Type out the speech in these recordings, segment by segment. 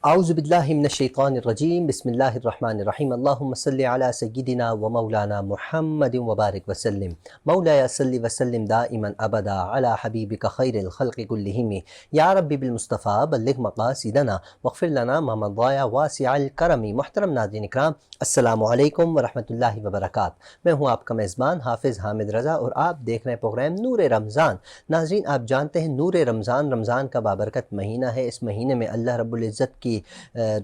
اعوذ باللہ من الشیطان الرجیم بسم اللہ الرحمن الرحیم اللہم صلی علی سیدنا و مولانا محمد وبارک وسلم مولایا صلی وسلم دائما ابدا علی حبیبک خیر الخلق کلہم یا رب بالمصطفیٰ بلغ مقاصدنا واغفر لنا ما مضى واسع الکرم۔ محترم ناظرین اکرام، السلام علیکم ورحمۃ اللہ وبرکاتہ۔ میں ہوں آپ کا میزبان حافظ حامد رضا اور آپ دیکھ رہے ہیں پروگرام نور رمضان۔ ناظرین، آپ جانتے ہیں نور رمضان، رمضان کا بابرکت مہینہ ہے۔ اس مہینے میں اللہ رب العزت کی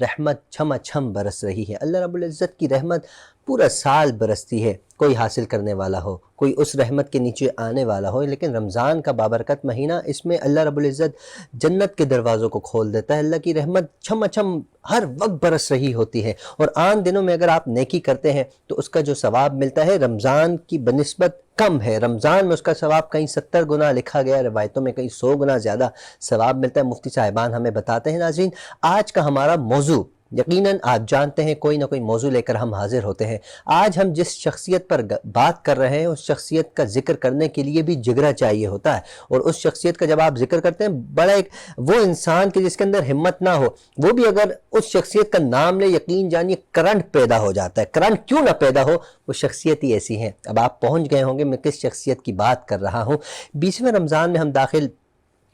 رحمت چھما چھم برس رہی ہے۔ اللہ رب العزت کی رحمت پورا سال برستی ہے، کوئی حاصل کرنے والا ہو، کوئی اس رحمت کے نیچے آنے والا ہو، لیکن رمضان کا بابرکت مہینہ، اس میں اللہ رب العزت جنت کے دروازوں کو کھول دیتا ہے۔ اللہ کی رحمت چھما چھم ہر وقت برس رہی ہوتی ہے، اور عام دنوں میں اگر آپ نیکی کرتے ہیں تو اس کا جو ثواب ملتا ہے رمضان کی بنسبت کم ہے۔ رمضان میں اس کا ثواب کہیں 70 گنا لکھا گیا، روایتوں میں کہیں 100 گنا زیادہ ثواب ملتا ہے۔ مفتی صاحبان ہمیں بتاتے ہیں۔ ناظرین، آج کا ہمارا موضوع، یقیناً آپ جانتے ہیں کوئی نہ کوئی موضوع لے کر ہم حاضر ہوتے ہیں۔ آج ہم جس شخصیت پر بات کر رہے ہیں اس شخصیت کا ذکر کرنے کے لیے بھی جگرا چاہیے ہوتا ہے، اور اس شخصیت کا جب آپ ذکر کرتے ہیں، بڑا ایک وہ انسان کہ جس کے اندر ہمت نہ ہو، وہ بھی اگر اس شخصیت کا نام لے، یقین جانیے کرنٹ پیدا ہو جاتا ہے۔ کرنٹ کیوں نہ پیدا ہو، وہ شخصیت ہی ایسی ہے۔ اب آپ پہنچ گئے ہوں گے میں کس شخصیت کی بات کر رہا ہوں۔ 20ویں رمضان میں ہم داخل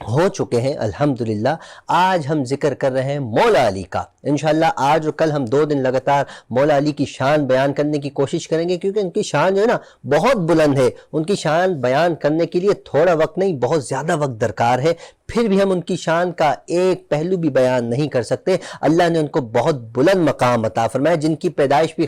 ہو چکے ہیں الحمدللہ۔ آج ہم ذکر کر رہے ہیں مولا علی کا۔ انشاءاللہ آج اور کل ہم 2 دن لگاتار مولا علی کی شان بیان کرنے کی کوشش کریں گے، کیونکہ ان کی شان جو ہے نا بہت بلند ہے۔ ان کی شان بیان کرنے کے لیے تھوڑا وقت نہیں، بہت زیادہ وقت درکار ہے، پھر بھی ہم ان کی شان کا ایک پہلو بھی بیان نہیں کر سکتے۔ اللہ نے ان کو بہت بلند مقام عطا فرمایا، جن کی پیدائش بھی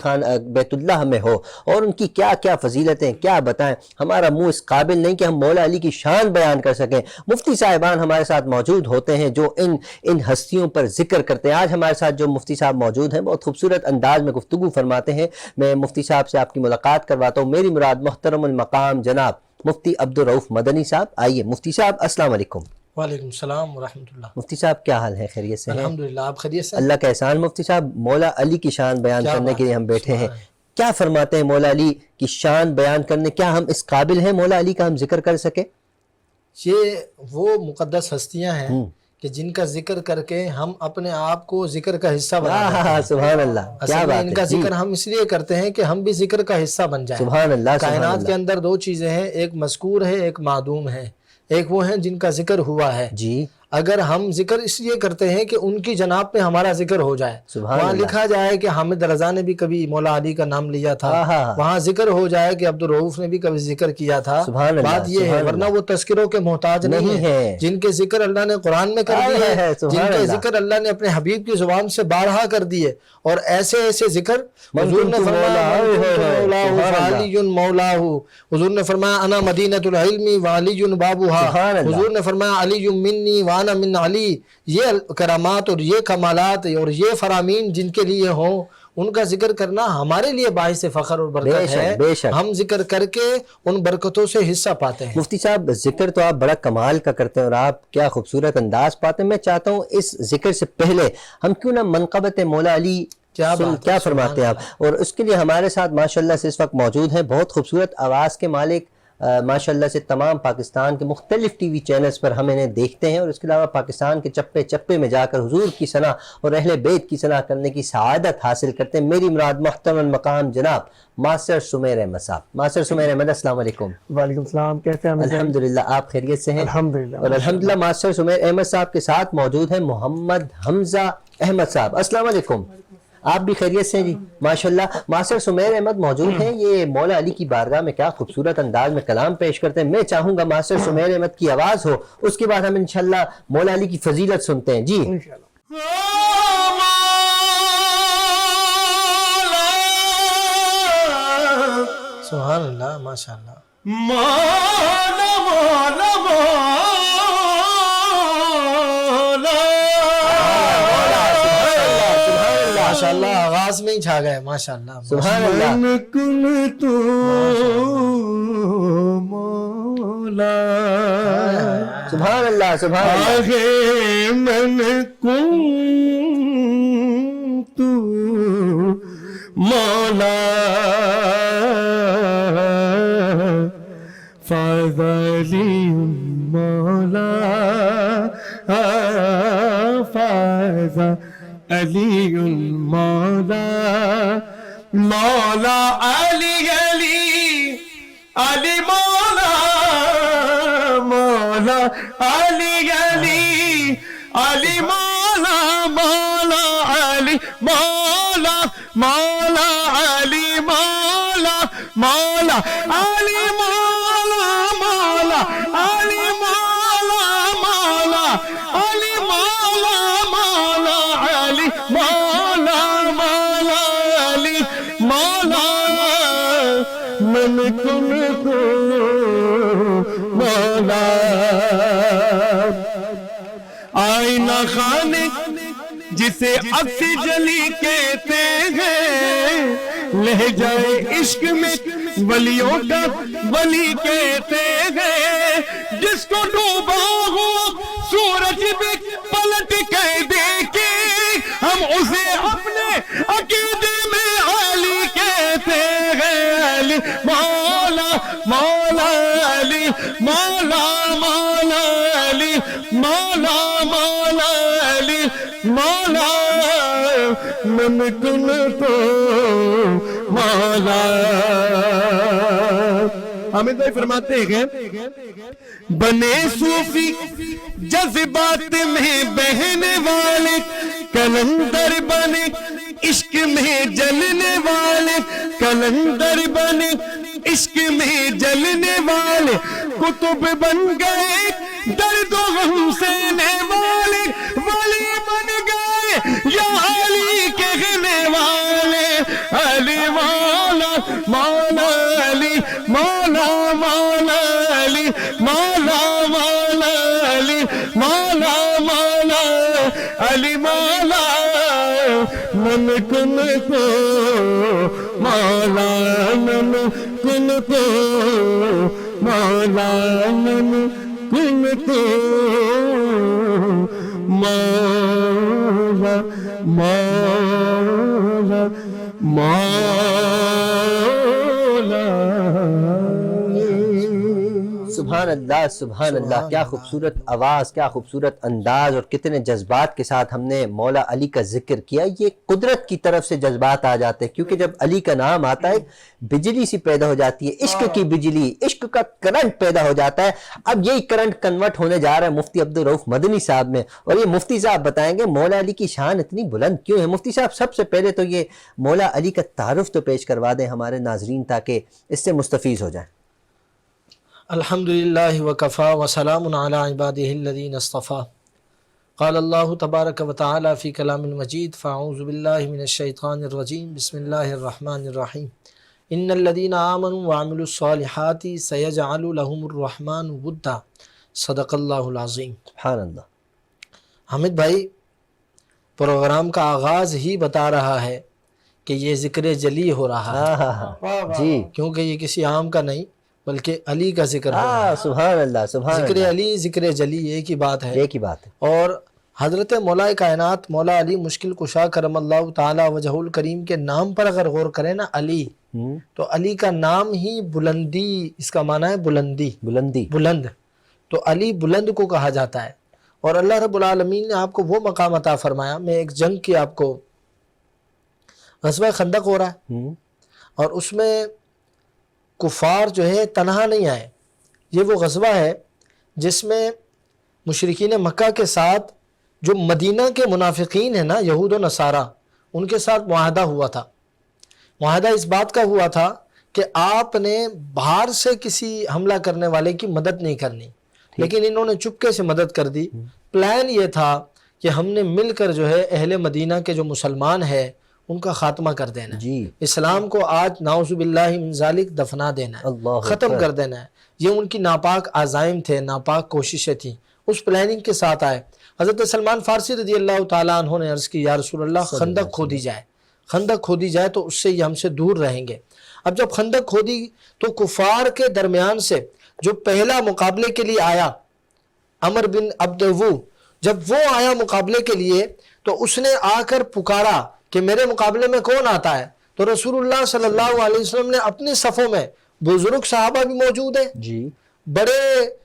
بیت اللہ میں ہو، اور ان کی کیا کیا فضیلتیں کیا بتائیں۔ ہمارا منہ اس قابل نہیں کہ ہم مولا علی کی شان بیان کر سکیں۔ مفتی صاحبان ہمارے ساتھ موجود ہوتے ہیں جو ان ہستیوں پر ذکر کرتے ہیں۔ آج ہمارے ساتھ جو مفتی صاحب موجود ہیں بہت خوبصورت انداز میں گفتگو فرماتے ہیں۔ میں مفتی صاحب سے آپ کی ملاقات کرواتا ہوں۔ میری مراد محترم المقام جناب مفتی عبدالرؤف مدنی صاحب۔ آئیے مفتی صاحب، السلام علیکم۔ وعلیکم السلام ورحمۃ اللہ۔ مفتی صاحب کیا حال ہے؟ خیریت سے ہیں؟ الحمدللہ، آپ خیریت سے؟ اللہ کا احسان۔ مفتی صاحب، مولا علی کی شان بیان کرنے کے لیے ہم بیٹھے ہیں، کیا فرماتے ہیں مولا علی کی شان بیان کرنے؟ کیا ہم اس قابل ہیں مولا علی کا ہم ذکر کر سکے؟ یہ وہ مقدس ہستیاں ہیں کہ جن کا ذکر کر کے ہم اپنے آپ کو ذکر کا حصہ بنا دیتے ہیں۔ سبحان اللہ، کیا بات ہے۔ ان کا ذکر ہم اس لیے کرتے ہیں کہ ہم بھی ذکر کا حصہ بن جائیں۔ سبحان اللہ۔ کائنات کے اندر 2 چیزیں ہیں، ایک مذکور ہے، ایک معدوم ہے۔ ایک وہ ہیں جن کا ذکر ہوا ہے، جی، اگر ہم ذکر اس لیے کرتے ہیں کہ ان کی جناب پہ ہمارا ذکر ہو جائے، وہاں لکھا جائے کہ حامد رضا نے بھی کبھی مولا علی کا نام لیا تھا، وہاں ذکر ہو جائے کہ عبدالرؤف نے بھی کبھی ذکر کیا تھا، بات یہ ہے۔ ورنہ وہ تذکروں کے محتاج نہیں ہے، جن کے ذکر اللہ نے قرآن میں کر دیے، جن کے ذکر اللہ نے اپنے حبیب کی زبان سے بارہا کر دیے، اور ایسے ایسے ذکر حضور نے فرمایا انا مدینۃ العلم وعلی بابھا، حضور نے فرمایا علی منی وانا من علی۔ یہ کرامات اور یہ کمالات اور یہ فرامین جن کے لیے ہوں، ان کا ذکر کرنا ہمارے لیے باعث فخر اور برکت ہے۔ ہم ذکر کر کے ان برکتوں سے حصہ پاتے ہیں۔ مفتی صاحب، ذکر تو آپ بڑا کمال کا کرتے ہیں اور آپ کیا خوبصورت انداز پاتے ہیں۔ میں چاہتا ہوں اس ذکر سے پہلے ہم کیوں نہ منقبت مولا علی کیا فرماتے ہیں آپ، اور اس کے لیے ہمارے ساتھ ماشاءاللہ سے اس وقت موجود ہیں بہت خوبصورت آواز کے مالک، ماشاءاللہ سے تمام پاکستان کے مختلف ٹی وی چینلز پر ہم انہیں دیکھتے ہیں، اور اس کے علاوہ پاکستان کے چپے چپے میں جا کر حضور کی ثنا اور اہل بیت کی ثنا کرنے کی سعادت حاصل کرتے ہیں۔ میری مراد محترم المقام جناب ماسٹر سمیر احمد صاحب۔ ماسٹر سمیر احمد، السلام علیکم۔ وعلیکم السلام، کیسے ہیں؟ الحمدللہ، آپ خیریت سے ہیں؟ الحمدللہ۔ اور الحمدللہ ماسٹر سمیر احمد صاحب کے ساتھ موجود ہیں محمد حمزہ احمد صاحب۔ السلام علیکم، آپ بھی خیریت سے ہیں؟ جی ماشاءاللہ۔ ماسٹر سمیر احمد موجود ہیں، یہ مولا علی کی بارگاہ میں کیا خوبصورت انداز میں کلام پیش کرتے ہیں۔ میں چاہوں گا ماسٹر سمیر احمد کی آواز ہو، اس کے بعد ہم انشاءاللہ مولا علی کی فضیلت سنتے ہیں۔ جی سبحان اللہ، ماشاءاللہ۔ مولا مولا مولا ماشاءاللہ، آغاز میں ہی چھا گئے، ماشاءاللہ سبحان اللہ۔ من کن تو مولا، سبحان اللہ، سبحان اللہ۔ آگے من کن تو مولا، فاذ علی مولا فاز علی مولا مولا علی علی علی مولا مولا علی علی علی مولا مولا علی مولا مولا علی مولا مولا علی مولا مولا علی مولا مولا علی مولا مولا علی مولا مولا علی مولا من کن کو مولا آئینہ خانے جسے عکس جلی کہتے ہیں لہجہ عشق میں ولیوں کا ولی کہتے ہیں جس کو ڈوبا ہو سورج بھی پلٹ کے دیکھے ہم اسے اپنے عقیدے میں علی کہتے ہیں علی مولا مولا علی مولا مولا علی مولا مولا علی مولا من کن تو مولا حامد بھائی فرماتے ہیں بنے صوفی جذبات میں بہنے والے کلندر بنے عشق میں جلنے والے کلندر بنے عشق میں جلنے والے کتب بن گئے درد و غم سہنے والے ولی بن گئے یا علی کہنے والے علی مولا مولا علی مولا مولا علی مولا مولا علی مولا مولا علی مولا من کن کو مولا من کن کو مولا من کن کو مولا مولا مولا سبحان اللہ سبحان اللہ، کیا خوبصورت آواز، کیا خوبصورت انداز، اور کتنے جذبات کے ساتھ ہم نے مولا علی کا ذکر کیا۔ یہ قدرت کی طرف سے جذبات آ جاتے ہیں، کیونکہ جب علی کا نام آتا ہے بجلی سی پیدا ہو جاتی ہے، عشق کی بجلی، عشق کا کرنٹ پیدا ہو جاتا ہے۔ اب یہی کرنٹ کنورٹ ہونے جا رہا ہے مفتی عبدالرؤف مدنی صاحب میں، اور یہ مفتی صاحب بتائیں گے مولا علی کی شان اتنی بلند کیوں ہے۔ مفتی صاحب سب سے پہلے تو یہ مولا علی کا تعارف تو پیش کروا دیں ہمارے ناظرین تاکہ اس سے مستفیض ہو جائیں۔ الحمدللہ وکفا وسلام علی عبادہ الذین اصطفیٰ قال اللہ تبارک وتعالی فی کلام المجید فاعوذ باللہ من الشیطان الرجیم بسم اللہ الرحمن الرحیم ان الذین آمنوا وعملوا الصالحات سیجعل لهم الرحمن ودا صدق اللہ العظیم۔ سبحان اللہ۔ حامد بھائی پروگرام کا آغاز ہی بتا رہا ہے کہ یہ ذکر جلی ہو رہا ہے جی، کیونکہ یہ کسی عام کا نہیں بلکہ علی کا ذکر ہو رہا ہے۔ سبحان اللہ سبحان ذکر اللہ، علی ذکر جلی ایک ہی بات ہے، ایک ہی بات ہے۔ اور حضرت مولا کائنات مولا علی مشکل کشا کرم اللہ تعالی وجہ الکریم کے نام پر اگر غور کریں نا علی، تو علی کا نام ہی بلندی، اس کا معنی ہے بلندی، بلندی، بلند، تو علی بلند کو کہا جاتا ہے۔ اور اللہ رب العالمین نے آپ کو وہ مقام عطا فرمایا۔ میں ایک جنگ کی آپ کو، غزوہ خندق ہو رہا ہے اور اس میں کفار جو ہے تنہا نہیں آئے۔ یہ وہ غزوہ ہے جس میں مشرکین مکہ کے ساتھ جو مدینہ کے منافقین ہیں نا، یہود و نصارہ، ان کے ساتھ معاہدہ ہوا تھا۔ معاہدہ اس بات کا ہوا تھا کہ آپ نے باہر سے کسی حملہ کرنے والے کی مدد نہیں کرنی، لیکن انہوں نے چپکے سے مدد کر دی۔ پلان یہ تھا کہ ہم نے مل کر جو ہے اہل مدینہ کے جو مسلمان ہیں ان کا خاتمہ کر دینا ہے، جی، اسلام کو آج نعوذ باللہ من ذالک دفنا دینا ہے، اللہ ختم اکبر۔ کر دینا ہے۔ یہ ان کی ناپاک عزائم تھے، ناپاک کوششیں تھیں، اس پلاننگ کے ساتھ آئے۔ حضرت سلمان فارسی رضی اللہ تعالیٰ عنہ نے عرض کی یا رسول اللہ خندق کھودی جائے، خندق کھودی جائے تو اس سے یہ ہم سے دور رہیں گے۔ اب جب خندق کھودی تو کفار کے درمیان سے جو پہلا مقابلے کے لیے آیا، عمر بن عبدو، جب وہ آیا مقابلے کے لیے تو اس نے آ کر پکارا کہ میرے مقابلے میں کون آتا ہے؟ تو رسول اللہ صلی اللہ علیہ وسلم نے اپنے صفوں میں بزرگ صحابہ بھی موجود ہیں، جی، بڑے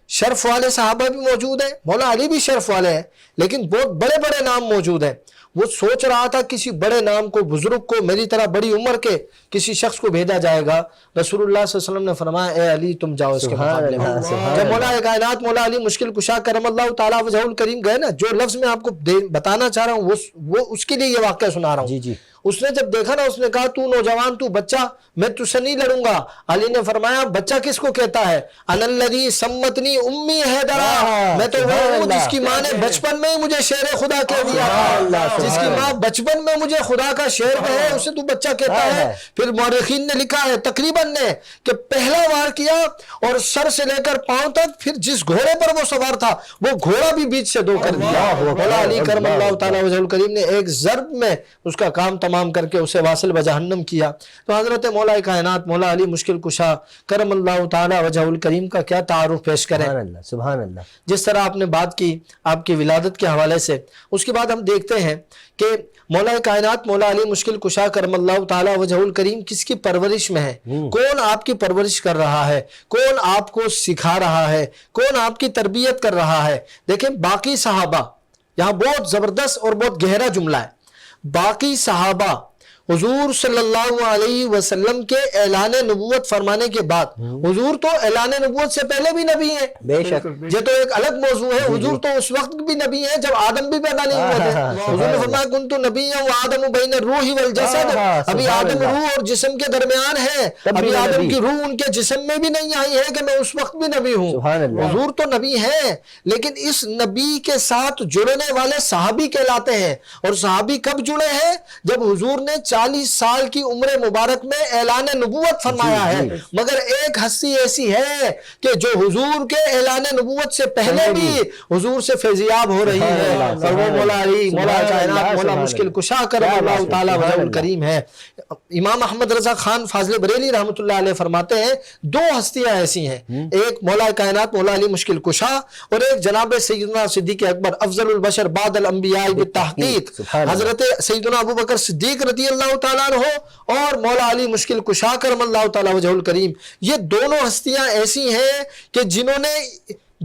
شرف والے صحابہ بھی موجود ہیں، مولا علی بھی شرف والے ہیں، لیکن بہت بڑے بڑے نام موجود ہیں۔ وہ سوچ رہا تھا کسی بڑے نام کو، بزرگ کو، میری طرح بڑی عمر کے کسی شخص کو بھیجا جائے گا۔ رسول اللہ صلی اللہ علیہ وسلم نے فرمایا اے علی تم جاؤ اس کے مقابلے میں۔ جب مولا کائنات مولا علی مشکل کشا کرم اللہ تعالیٰ وجہہ الکریم گئے نا، جو لفظ میں آپ کو بتانا چاہ رہا ہوں وہ اس کے لیے یہ واقعہ سنا رہا ہوں۔ جی اس نے جب دیکھا نا، اس نے کہا تو نوجوان، تو بچہ، میں تجھ سے نہیں لڑوں گا۔ علی نے فرمایا بچہ کس کو کہتا ہے؟ انا الذی سمتنی امی حیدرا، میں تو وہ ہوں جس کی ماں نے بچپن میں ہی مجھے شیر خدا کہہ دیا تھا، جس کی ماں بچپن میں مجھے خدا کا شیر کہے اسے تو بچہ کہتا ہے۔ پھر مورخین نے لکھا ہے تقریباً نے کہ پہلا وار کیا اور سر سے لے کر پاؤں تک، پھر جس گھوڑے پر وہ سوار تھا وہ گھوڑا بھی بیچ سے دو کر دیا۔ مولا علی کرم اللہ تعالیٰ وجہ الکریم نے ایک ضرب میں اس کا کام تمام کر کے اسے واصل بجہنم کیا۔ تو حضرت مولا کائنات مولا علی مشکل کشا کرم اللہ تعالیٰ وجہ الکریم کا کیا تعارف پیش کریں۔ سبحان اللہ۔ جس طرح آپ نے بات کی آپ کی ولادت کے حوالے سے، اس کے بعد ہم دیکھتے ہیں کہ مولا کائنات مولا علی مشکل کشا کرم اللہ تعالیٰ وجہ الکریم کس کی پرورش میں ہے، کون آپ کی پرورش کر رہا ہے، کون آپ کو سکھا رہا ہے، کون آپ کی تربیت کر رہا ہے۔ دیکھیں باقی صحابہ، یہاں بہت زبردست اور بہت گہرا جملہ ہے، باقی صحابہ حضور صلی اللہ علیہ وسلم کے اعلان نبوت فرمانے کے بعد، حضور تو اعلان نبوت سے پہلے بھی نبی ہیں، بے شک یہ تو ایک الگ موضوع ہے، حضور تو اس وقت بھی نبی ہیں جب آدم بھی پیدا نہیں ہوئے تھے۔ حضور نے فرمایا کنت نبیا وآدم بین الروح والجسد، ابھی آدم روح اور جسم کے درمیان ہے، ابھی آدم کی روح ان کے جسم میں بھی نہیں آئی ہے کہ میں اس وقت بھی نبی ہوں۔ حضور تو نبی ہیں، لیکن اس نبی کے ساتھ جڑنے والے صحابی کہلاتے ہیں۔ اور صحابی کب جڑے ہیں؟ جب حضور نے 40 سال کی عمر مبارک میں اعلان نبوت فرمایا ہے۔ مگر ایک ہستی ایسی ہے کہ جو حضور کے اعلان نبوت سے پہلے بھی حضور سے فیضیاب ہو رہی ہے، اور وہ مولا علی مولا کائنات مولا مشکل کشا کرم اللہ تعالیٰ وجہ الکریم ہے۔ امام احمد رضا خان فاضل بریلی رحمۃ اللہ علیہ فرماتے ہیں دو ہستیاں ایسی ہیں، ایک مولا کائنات مولا علی مشکل کشا، اور ایک جناب سیدنا صدیق اکبر افضل البشر بعد الانبیاء بالتحقیق حضرت سیدنا ابو بکر صدیق رضی اللہ تعالیٰ عنہ اور مولا علی مشکل کشا کرم اللہ تعالیٰ وجہ الکریم۔ یہ دونوں ہستیاں ایسی ہیں کہ جنہوں نے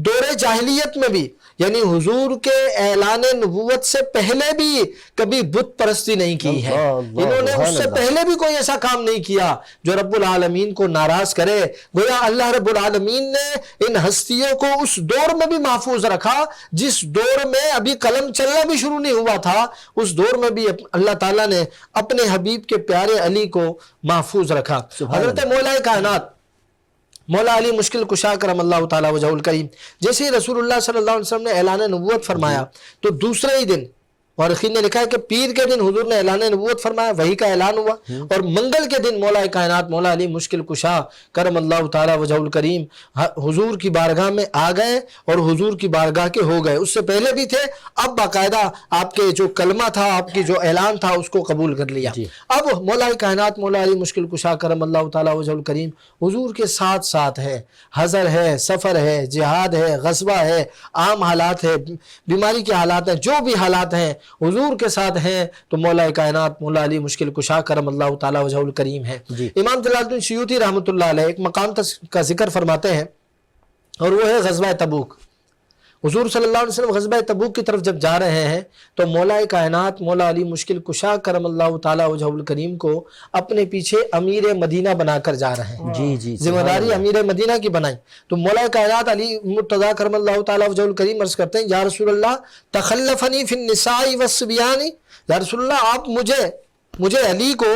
دور جاہلیت میں بھی، یعنی حضور کے اعلان نبوت سے پہلے بھی کبھی بت پرستی نہیں کی ہے، انہوں نے اس سے پہلے بھی کوئی ایسا کام نہیں کیا جو رب العالمین کو ناراض کرے۔ گویا اللہ رب العالمین نے ان ہستیوں کو اس دور میں بھی محفوظ رکھا جس دور میں ابھی قلم چلنا بھی شروع نہیں ہوا تھا، اس دور میں بھی اللہ تعالیٰ نے اپنے حبیب کے پیارے علی کو محفوظ رکھا۔ حضرت مولا کائنات مولا علی مشکل کشا کرم اللہ تعالیٰ وجہ الکریم جیسے ہی رسول اللہ صلی اللہ علیہ وسلم نے اعلان نبوت فرمایا تو دوسرے ہی دن مورخین نے لکھا ہے کہ پیر کے دن حضور نے اعلان نبوت فرمایا، وحی کا اعلان ہوا، اور منگل کے دن مولا کائنات مولا علی مشکل کشا کرم اللہ تعالیٰ وجہ الکریم حضور کی بارگاہ میں آ گئے اور حضور کی بارگاہ کے ہو گئے۔ اس سے پہلے بھی تھے، اب باقاعدہ آپ کے جو کلمہ تھا، آپ کی جو اعلان تھا اس کو قبول کر لیا۔ اب مولا کائنات مولا علی مشکل کشا کرم اللہ تعالیٰ وجہ الکریم حضور کے ساتھ ساتھ ہے، حضر ہے، سفر ہے، جہاد ہے، غزوہ ہے، عام حالات ہے، بیماری کے حالات ہیں، جو بھی حالات ہیں حضور کے ساتھ ہیں، تو مولا کائنات مولا علی مشکل کشا کرم اللہ تعالیٰ وجہ الکریم ہے۔ امام جلال الدین سیوطی رحمۃ اللہ علیہ ایک مقام کا ذکر فرماتے ہیں، اور وہ ہے غزوہ تبوک۔ حضور صلی اللہ علیہ وسلم غزوہ تبوک کی طرف جب جا رہے ہیں تو مولا کائنات مولا علی مشکل کشا کرم اللہ تعالیٰ وجہ الکریم کو اپنے پیچھے امیر مدینہ بنا کر جا رہے ہیں۔ ذمہ داری امیر مدینہ کی بنائی تو مولا کائنات علی مرتضیٰ کرم اللہ تعالیٰ وجہ الکریم عرض کرتے ہیں یا رسول اللہ تخلفنی فی النساء والصبیان، یا رسول اللہ آپ مجھے علی کو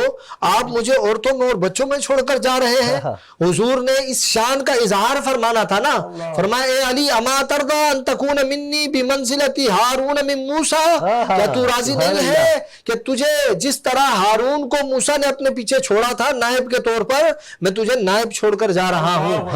آپ مجھے عورتوں میں اور بچوں میں چھوڑ کر جا رہے ہیں۔ حضور نے اس شان کا اظہار فرمانا تھا نا، فرمایا اے علی اما ترضى ان تكون منی بمنزلتی ہارون من موسیٰ، کیا تو راضی نہیں ہے کہ تجھے جس طرح ہارون کو موسیٰ نے اپنے پیچھے چھوڑا تھا نائب کے طور پر، میں تجھے نائب چھوڑ کر جا رہا ہوں۔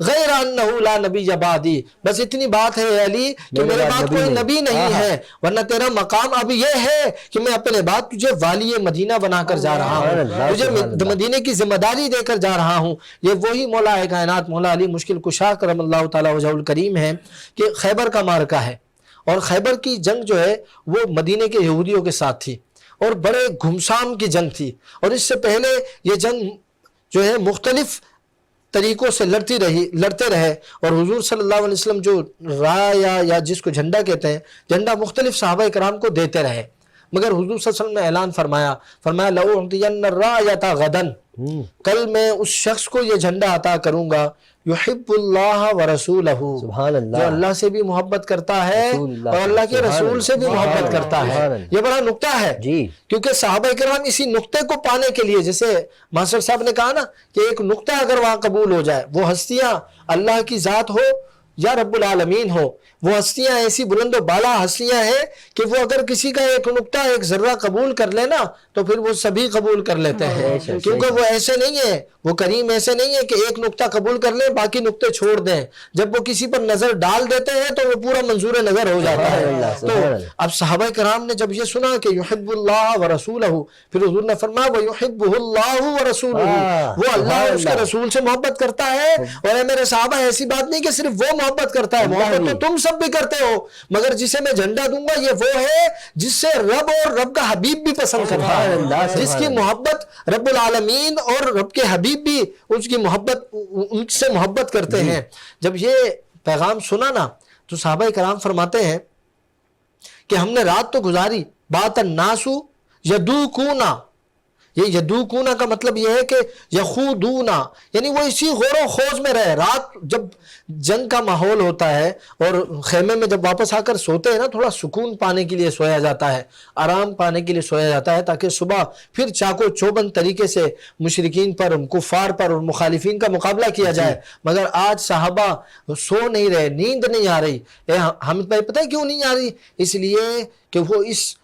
غیر انہ لا نبی بعدی، بس اتنی بات ہے علی کہ میرے بعد کوئی نبی نہیں ہے، ورنہ تیرا مقام اب یہ ہے کہ میں اپنے بعد تجھے والی مدینہ بنا کر جا رہا ہوں، تجھے مدینے کی ذمہ داری دے کر جا رہا ہوں۔ یہ وہی مولا کائنات مولا علی مشکل کشا کرم اللہ تعالیٰ وجہ الکریم ہے کہ خیبر کا معرکہ ہے، اور خیبر کی جنگ جو ہے وہ مدینے کے یہودیوں کے ساتھ تھی، اور بڑے گھمسان کی جنگ تھی، اور اس سے پہلے یہ جنگ جو ہے مختلف طریقوں سے لڑتے رہے، اور حضور صلی اللہ علیہ وسلم جو رایا یا جس کو جھنڈا کہتے ہیں، جھنڈا مختلف صحابہ کرام کو دیتے رہے، مگر حضور صلی اللہ علیہ وسلم نے اعلان فرمایا لَأُعْطِيَنَّ الرَّايَةَ غَدًا، کل میں اس شخص کو یہ جھنڈا عطا کروں گا یحب اللہ ورسولہ، سبحان اللہ، جو اللہ سے بھی محبت کرتا ہے اور اللہ کے رسول سے بھی محبت کرتا ہے۔ یہ بڑا نقطہ ہے، کیونکہ صحابہ کرام اسی نقطے کو پانے کے لیے، جیسے ماسٹر صاحب نے کہا نا کہ ایک نقطہ اگر وہاں قبول ہو جائے، وہ ہستیاں اللہ کی ذات ہو یا رب العالمین ہو، وہ ہستیاں ایسی بلند و بالا ہستیاں ہیں کہ وہ اگر کسی کا ایک نقطہ ایک ذرہ قبول کر لینا تو پھر وہ سبھی قبول کر لیتے ہیں، کیونکہ وہ ایسے نہیں ہیں، وہ کریم ایسے نہیں ہے کہ ایک نقطہ قبول کر لیں باقی نقطے چھوڑ دیں، جب وہ کسی پر نظر ڈال دیتے ہیں تو وہ پورا منظور نظر ہو جاتا ہے۔ تو اب صحابہ کرام نے جب یہ سنا کہ یحب اللہ ورسولہ، پھر حضور نے فرمایا وَيُحِبُّهُ اللَّهُ وَرَسُولُهُ، وہ اللہ اور اس کے رسول سے محبت کرتا ہے۔ اور اے میرے صحابہ، ایسی بات نہیں کہ صرف وہ محبت کرتا ہے، محبت تو تم سب بھی کرتے ہو، مگر جسے میں جھنڈا دوں گا یہ وہ ہے جس سے رب اور رب کا حبیب بھی پسند کرتا ہے، جس کی محبت رب العالمین اور رب کے حبیب بھی اس کی محبت، ان سے محبت کرتے ہیں۔ جب یہ پیغام سنا نا تو صحابہ کرام فرماتے ہیں کہ ہم نے رات تو گزاری، بات الناس یدوکونا، یہ یدوکونا کا مطلب یہ ہے کہ یخودونا، یعنی وہ اسی غور و خوض میں رہے۔ رات جب جنگ کا ماحول ہوتا ہے اور خیمے میں جب واپس آ کر سوتے ہیں نا، تھوڑا سکون پانے کے لیے سویا جاتا ہے، آرام پانے کے لیے سویا جاتا ہے، تاکہ صبح پھر چاقو چوبند طریقے سے مشرکین پر، کفار پر اور مخالفین کا مقابلہ کیا جائے۔ مگر آج صحابہ سو نہیں رہے، نیند نہیں آ رہی۔ حامد بھائی پتہ ہے کیوں نہیں آ رہی؟ اس لیے کہ وہ اس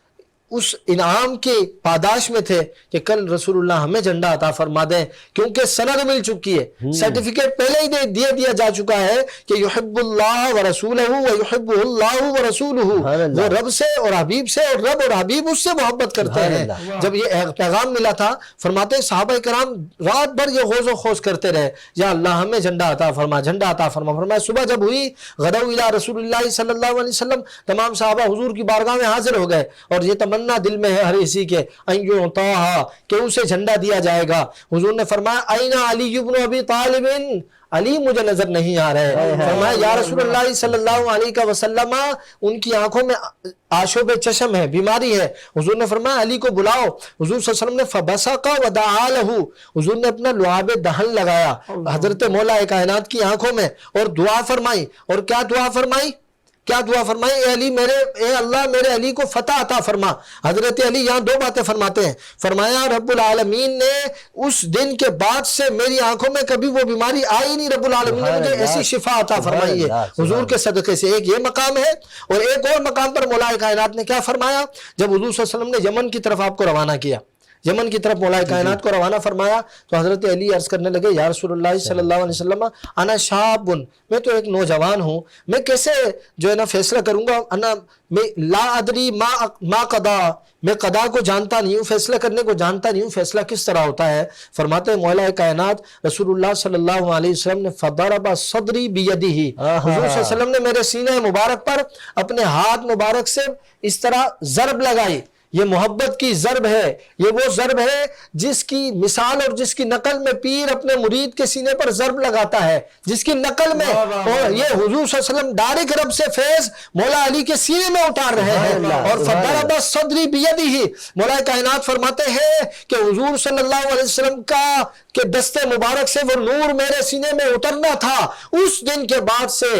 انعام کے پاداش میں تھے کہ کل رسول اللہ ہمیں جھنڈا عطا فرما دیں، کیونکہ سند مل چکی ہے، سرٹیفکیٹ پہلے ہی دیا جا چکا ہے کہ یحب اللہ ورسولہ ویحب اللہ ورسولہ، وہ رب سے اور حبیب سے اور رب اور حبیب اس سے محبت کرتے ہیں۔ جب یہ پیغام ملا تھا، فرماتے صحابہ کرام رات بھر یہ غوض و خوض کرتے رہے، یا اللہ ہمیں جھنڈا عطا فرما، جھنڈا عطا فرما۔ فرمایا صبح جب ہوئی، غدوا الی رسول اللہ صلی اللہ علیہ وسلم، تمام صحابہ حضور کی بارگاہ میں حاضر ہو گئے، اور یہ تمنا دل میں ہے ہر کسی کے ان یعطاہا، کہ اسے جھنڈا دیا جائے گا۔ حضور نے فرمایا این علی بن ابی طالب، علی مجھے نظر نہیں آ رہے۔ فرمایا یا رسول اللہ صلی اللہ علیہ وسلم، ان کی آنکھوں میں آشوب چشم ہے، بیماری ہے۔ حضور نے فرمایا علی کو بلاؤ۔ حضور صلی اللہ علیہ وسلم نے فبصق ودعا لہ، حضور نے اپنا لعاب دہن لگایا حضرت مولا کائنات کی آنکھوں میں اور دعا فرمائی۔ اور کیا دعا فرمائی؟ کیا دعا فرمائی؟ اے اللہ میرے علی کو فتح عطا فرما۔ حضرت علی یہاں دو باتیں فرماتے ہیں، فرمایا رب العالمین نے اس دن کے بعد سے میری آنکھوں میں کبھی وہ بیماری آئی نہیں، رب العالمین نے مجھے ایسی شفا عطا فرمائی ہے حضور کے صدقے سے۔ ایک یہ مقام ہے، اور ایک اور مقام پر مولا کائنات نے کیا فرمایا؟ جب حضور صلی اللہ علیہ وسلم نے یمن کی طرف آپ کو روانہ کیا، یمن کی طرف مولا کائنات کو روانہ فرمایا، تو حضرت علی عرض کرنے لگے یا رسول اللہ صلی اللہ علیہ وسلم انا شاب، میں تو ایک نوجوان ہوں، میں کیسے جو ہے نا فیصلہ کروں گا، انا میں لا ادری ما قضا، میں قضا کو جانتا نہیں ہوں، فیصلہ کرنے کو جانتا نہیں ہوں، فیصلہ کس طرح ہوتا ہے۔ فرماتے ہیں مولا کائنات رسول اللہ صلی اللہ علیہ وسلم نے فضرب صدری بیدہ، حضور صلی اللہ علیہ وسلم نے میرے سینہ مبارک پر اپنے ہاتھ مبارک سے اس طرح ضرب لگائی۔ یہ محبت کی ضرب ہے، یہ وہ ضرب ہے جس کی مثال اور جس کی نقل میں پیر اپنے مرید کے سینے پر ضرب لگاتا ہے، جس کی نقل میں، اور یہ حضور صلی اللہ علیہ وسلم ڈائریکٹ رب سے فیض مولا علی کے سینے میں اتار رہے ہیں۔ اور فضرب صدری بیدہ، مولا کائنات فرماتے ہیں کہ حضور صلی اللہ علیہ وسلم کا کہ دستے مبارک سے وہ نور میرے سینے میں اترنا تھا، اس دن کے بعد سے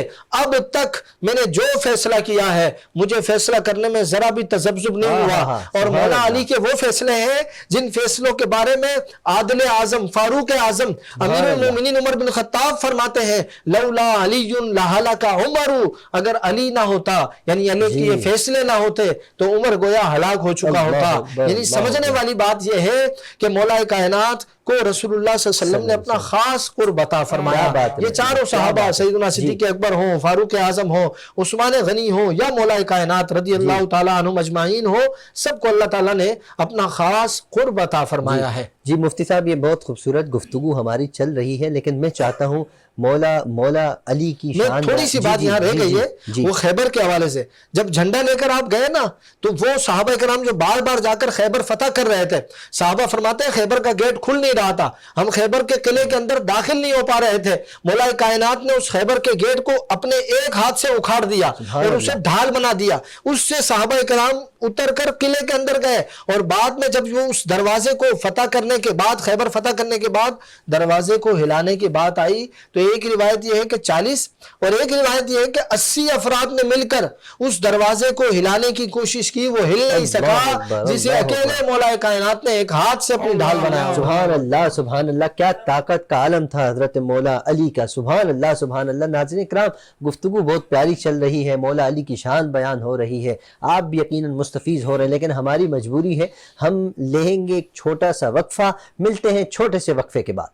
اب تک میں نے جو فیصلہ کیا ہے، مجھے فیصلہ کرنے میں ذرا بھی تذبذب نہیں ہوا۔ اور مولا علی کے وہ فیصلے ہیں جن فیصلوں کے بارے میں عادل اعظم فاروق اعظم امیر المومنین عمر بن خطاب فرماتے ہیں لولا علی لہلک عمر، اگر علی نہ ہوتا، یعنی علی کے یہ فیصلے نہ ہوتے تو عمر گویا ہلاک ہو چکا ہوتا۔ یعنی سمجھنے والی بات یہ ہے کہ مولا کائنات کو رسول اللہ صلی اللہ علیہ وسلم نے اپنا خاص قرب عطا فرمایا۔ یہ چاروں صحابہ سیدنا صدیق اکبر ہوں، فاروق اعظم ہوں، عثمان غنی ہوں، یا مولا کائنات رضی اللہ تعالیٰ عنہم اجمعین ہو، سب کو اللہ تعالیٰ نے اپنا خاص قرب عطا فرمایا ہے۔ جی مفتی صاحب یہ بہت خوبصورت گفتگو ہماری چل رہی ہے، لیکن میں چاہتا ہوں مولا علی کی شان تھوڑی سی بات یہاں رہ گئی ہے، وہ خیبر کے حوالے سے جب جھنڈا لے کر آپ گئے نا تو وہ صحابہ کرام جو بار بار جا کر خیبر فتح کر رہے تھے، صحابہ فرماتے ہیں خیبر کا گیٹ کھل نہیں رہا تھا، ہم خیبر کے قلعے کے اندر داخل نہیں ہو پا رہے تھے، مولا کائنات نے اس خیبر کے گیٹ کو اپنے ایک ہاتھ سے اکھاڑ دیا اور اسے ڈھال بنا دیا، اس سے صحابہ کرام اتر کر قلعے کے اندر گئے، اور بعد میں جب وہ اس دروازے کو فتح کرنے کے بعد، خیبر فتح کرنے کے بعد دروازے کو ہلانے کی بات آئی تو ایک روایت یہ ہے کہ 40 اور ایک روایت یہ ہے کہ 80 افراد نے مل کر اس دروازے کو ہلانے کی کوشش کی، وہ ہل نہیں سکا، جسے اکیلے مولا کائنات نے ایک ہاتھ سے اپنی ڈھال بنایا۔ سبحان اللہ، کیا طاقت کا عالم تھا حضرت مولا علی کا، سبحان اللہ سبحان اللہ۔ ناظرین کرام، گفتگو بہت پیاری چل رہی ہے، مولا علی کی شان بیان ہو رہی ہے، آپ بھی یقیناً مستفیض ہو رہے ہیں، لیکن ہماری مجبوری ہے، ہم لیں گے ایک چھوٹا سا وقفہ، ملتے ہیں چھوٹے سے وقفے کے بعد۔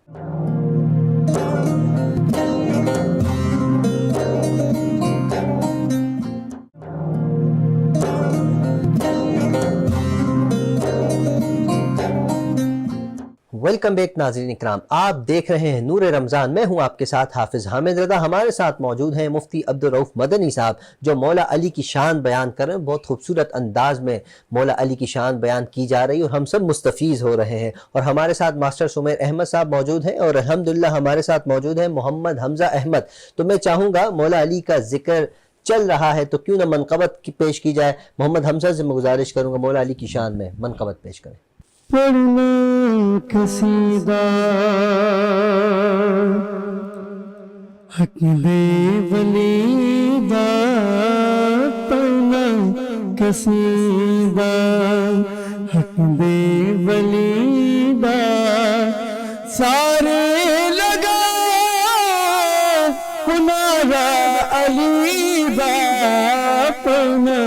ویلکم بیک ناظرین اکرام، آپ دیکھ رہے ہیں نور رمضان، میں ہوں آپ کے ساتھ حافظ حامد رضا۔ ہمارے ساتھ موجود ہیں مفتی عبدالرؤف مدنی صاحب جو مولا علی کی شان بیان کر رہے ہیں، بہت خوبصورت انداز میں مولا علی کی شان بیان کی جا رہی ہے اور ہم سب مستفیض ہو رہے ہیں۔ اور ہمارے ساتھ ماسٹر سمیر احمد صاحب موجود ہیں اور الحمدللہ ہمارے ساتھ موجود ہیں محمد حمزہ احمد۔ تو میں چاہوں گا مولا علی کا ذکر چل رہا ہے تو کیوں نہ منقبت پیش کی جائے۔ محمد حمزہ سے میں گزارش کروں گا مولا علی کی شان میں منقبت پیش کریں۔ پڑھنا قصیدہ حق دے ولی دا، پڑھنا قصیدہ حق دے ولی دا، سارے لگا ہنارا علی دا، پڑھنا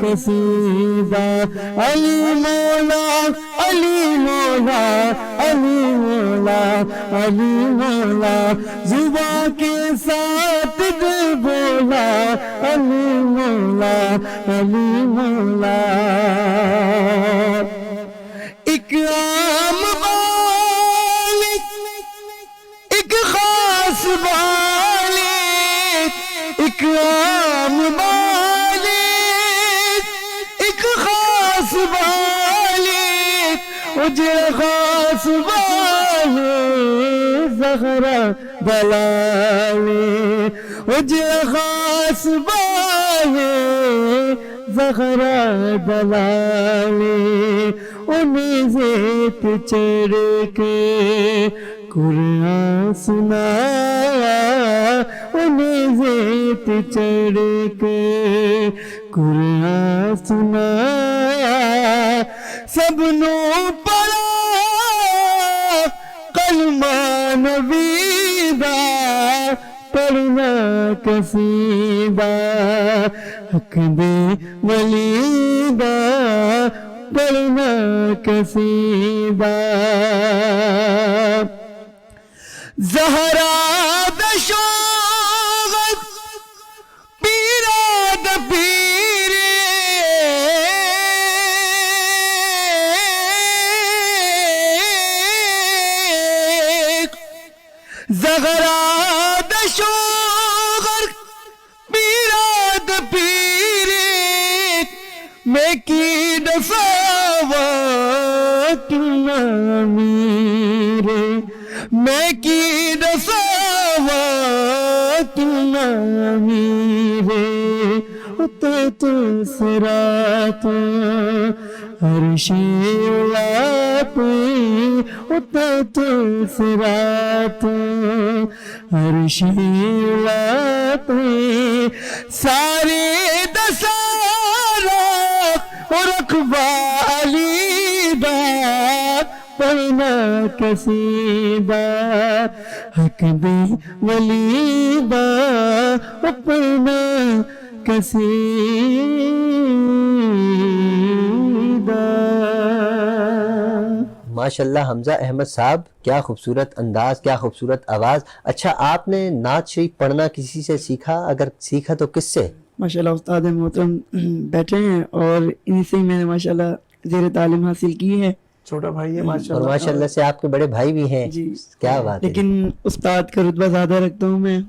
قصیدہ علی مولا علی مولا علی مولا علی مولا، زباں کے ساتھ دل بولا علی مولا علی مولا۔ ایک عام بالغ ایک خاص بالغ، ایک عام بالغ ایک خاص بالغ، اجر خاص بالغ زہرا دلالی، اجر خاص بالغ زہرا دلالی، انہیں زیت چڑھ کے قرآن سنایا، انہیں زیت چڑھ کے قرآن سنایا، سب نو پڑھا کلمہ نبی دا، پڑھنا قصیدہ حق دے ولی دا، پڑھنا قصیدہ۔ زہرا دا شوق پیرا دا پیرے، زہرا دا شوق پیرا دا پیرے، میں کی دفاوہ تنا میرے، میں کی دفاوہ تنا میرے، اتت صراط عرش اولا پہ، اتت صراط عرش اولا پہ، سارے دسارا اور اقبالی دا، پڑھنا قصیدہ حق دے ولی دا، پڑھنا قصیدہ۔ ماشاءاللہ حمزہ احمد صاحب، کیا خوبصورت انداز، کیا خوبصورت آواز۔ اچھا آپ نے نعت شریف پڑھنا کسی سے سیکھا؟ اگر سیکھا تو کس سے؟ ماشاءاللہ استاد محترم بیٹھے ہیں اور انہی سے میں نے ماشاءاللہ زیر تعلیم حاصل کی ہے۔ چھوٹا بھائی ہے اور ماشاءاللہ. ماشاءاللہ سے آپ کے بڑے بھائی بھی ہیں. جی کیا بات ہے. لیکن استاد کا رتبہ زیادہ رکھتا ہوں میں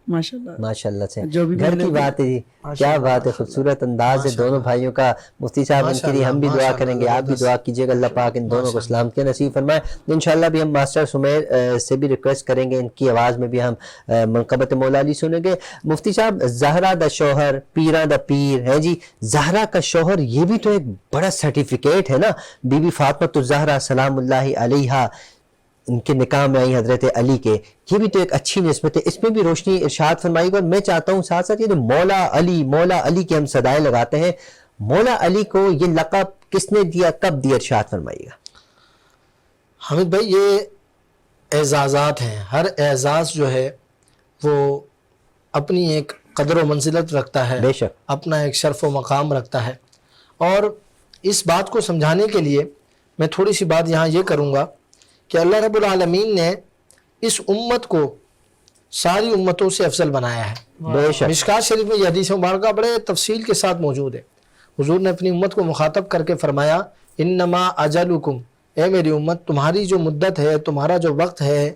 ماشاءاللہ. ماشاءاللہ سے جو بھی گھر کی بات ہے جی. کیا بات ہے, خوبصورت انداز ہے دونوں بھائیوں کا. مفتی صاحب ان کے لیے ہم بھی دعا کریں گے, آپ بھی دعا کیجیے گا اللہ پاک ان دونوں کو سلامتی نصیب فرمائے. انشاءاللہ بھی ہم ماسٹر سمیر سے بھی ریکویسٹ کریں گے, ان کی آواز میں بھی ہم منقبت مولا علی سنیں گے. مفتی صاحب, زہرا دا شوہر پیراں دا پیر ہے جی. زہرا کا شوہر یہ بھی تو ایک بڑا سرٹیفکیٹ ہے نا. بی بی فاطمہ الزہرا سلام اللہ علیہا, ان کے نکاح میں آئی حضرت علی کے, یہ بھی تو ایک اچھی نسبت ہے. اس میں بھی روشنی ارشاد فرمائی گا. اور میں چاہتا ہوں ساتھ ساتھ یہ جو مولا علی کے ہم صدائے لگاتے ہیں, مولا علی کو یہ لقب کس نے دیا, کب دیا, ارشاد فرمائیے گا. حامد بھائی, یہ اعزازات ہیں. ہر اعزاز جو ہے وہ اپنی ایک قدر و منزلت رکھتا ہے, بے شک, اپنا ایک شرف و مقام رکھتا ہے. اور اس بات کو سمجھانے کے لیے میں تھوڑی سی بات یہاں یہ کروں گا کہ اللہ رب العالمین نے اس امت کو ساری امتوں سے افضل بنایا ہے. بے شک, مشکات شریف میں یہ حدیث مبارکہ بڑے تفصیل کے ساتھ موجود ہے. حضور نے اپنی امت کو مخاطب کر کے فرمایا, انما اجلکم, اے میری امت, تمہاری جو مدت ہے, تمہارا جو وقت ہے,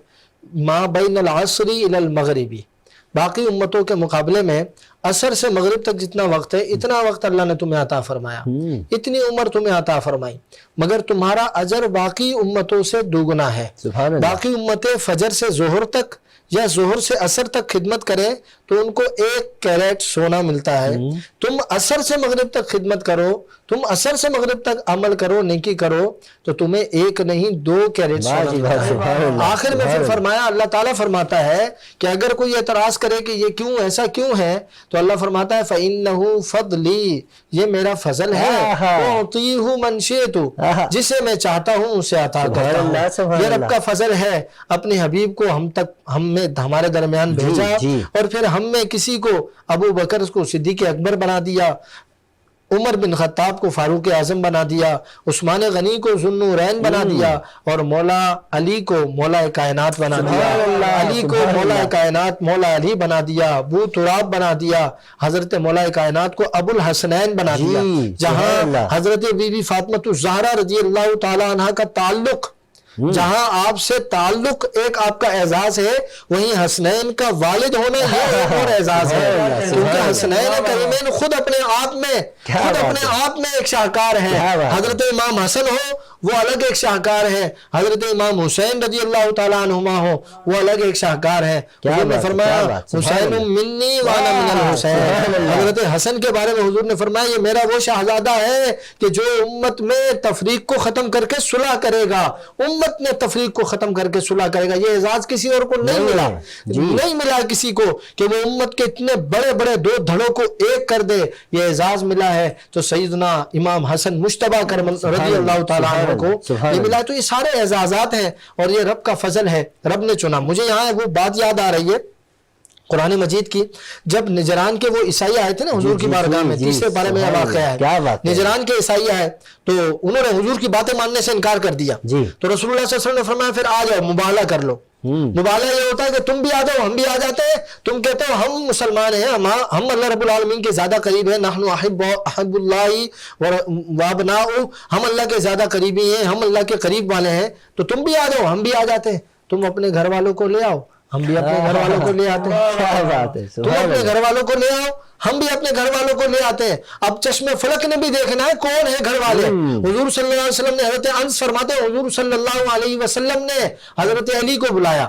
ما بین العصر الی المغربی, باقی امتوں کے مقابلے میں عصر سے مغرب تک جتنا وقت ہے, اتنا وقت اللہ نے تمہیں عطا فرمایا, اتنی عمر تمہیں عطا فرمائی, مگر تمہارا اجر باقی امتوں سے دوگنا ہے. سبحان اللہ. باقی امتیں فجر سے ظہر تک یا ظہر سے عصر تک خدمت کریں تو ان کو 1 کیرٹ سونا ملتا ہے. تم عصر سے مغرب تک خدمت کرو, تم عصر سے مغرب تک عمل کرو, نیکی کرو, تو تمہیں 1 نہیں 2 کیرٹ سونا ملتا ہے. آخر میں پھر فرمایا, اللہ تعالیٰ فرماتا ہے کہ اگر کوئی اعتراض کرے کہ یہ کیوں, ایسا کیوں ہے, تو اللہ فرماتا ہے فَإِنَّهُ فَضْلِي, یہ میرا فضل ہے, أُعْطِيهُ مَنْ شِئْتُ, جسے میں چاہتا ہوں اسے عطا کرتا ہوں. یہ رب کا فضل ہے, اپنے حبیب کو ہمارے درمیان بھیجا, اور پھر ہم میں کسی کو ابو بکر کو صدیق اکبر بنا دیا, عمر بن خطاب کو فاروق اعظم بنا دیا, عثمان غنی کو ذوالنورین بنا دیا, اور مولا علی کو مولا کائنات بنا دیا, علی کو مولا کائنات مولا علی بنا دیا, ابو تراب بنا دیا, حضرت مولا کائنات کو ابو الحسنین بنا دیا. جہاں حضرت بی بی فاطمہ الزہرا رضی اللہ تعالی عنہ کا تعلق, جہاں آپ سے تعلق ایک آپ کا اعزاز ہے, وہیں حسنین کا والد ہونا یہ ایک اور اعزاز ہے, کیونکہ حسنین کریمین خود اپنے آپ میں ایک شاہکار ہیں. حضرت امام حسن ہو وہ الگ ایک شاہکار ہے, حضرت امام حسین رضی اللہ تعالیٰ عنہما ہو وہ الگ ایک شاہکار ہے. حضور نے فرمایا حسین منی وانا من الحسین, حضرت حسن کے بارے میں حضور نے فرمایا یہ میرا وہ شہزادہ ہے کہ جو امت میں تفریق کو ختم کر کے صلح کرے گا, امت میں تفریق کو ختم کر کے صلح کرے گا. یہ اعزاز کسی اور کو نہیں ملا, نہیں ملا کسی کو کہ وہ امت کے اتنے بڑے بڑے 2 دھڑوں کو ایک کر دے. یہ اعزاز ملا ہے تو سیدنا امام حسن مجتبیٰ کرم رضی اللہ تعالیٰ عنہ کو یہ ملا. تو یہ سارے اعزازات ہیں اور یہ رب کا فضل ہے, رب نے چنا. مجھے یہاں وہ بات یاد آ رہی ہے قرآن مجید کی, جب نجران کے وہ عیسائی آئے تھے نا حضور کی بارگاہ میں, تیسرے بارے میں یہ واقعہ ہے, نجران کے عیسائی آئے تو انہوں نے حضور کی باتیں ماننے سے انکار کر دیا. تو رسول اللہ صلی اللہ علیہ وسلم نے فرمایا پھر آ جاؤ, مباہلہ کر لو. مباہلہ یہ ہوتا ہے کہ تم بھی آ جاؤ, ہم بھی آ جاتے ہیں. تم کہتے ہو ہم مسلمان ہیں, ہم اللہ رب العالمین کے زیادہ قریب ہیں, نحن احب اللہ وابناؤ, ہم اللہ کے زیادہ قریبی ہیں, ہم اللہ کے قریب والے ہیں, تو تم بھی آ جاؤ, ہم بھی آ جاتے ہیں. تم اپنے گھر والوں کو لے آؤ, ہم بھی اپنے گھر والوں کو لے آتے ہیں. تم اپنے گھر والوں کو لے آؤ, ہم بھی اپنے گھر والوں کو لے آتے ہیں. اب چشم فلک نے بھی دیکھنا ہے کون ہے گھر والے. حضور صلی اللہ علیہ وسلم نے, حضرت انس فرماتے ہیں حضور صلی اللہ علیہ وسلم نے حضرت علی کو بلایا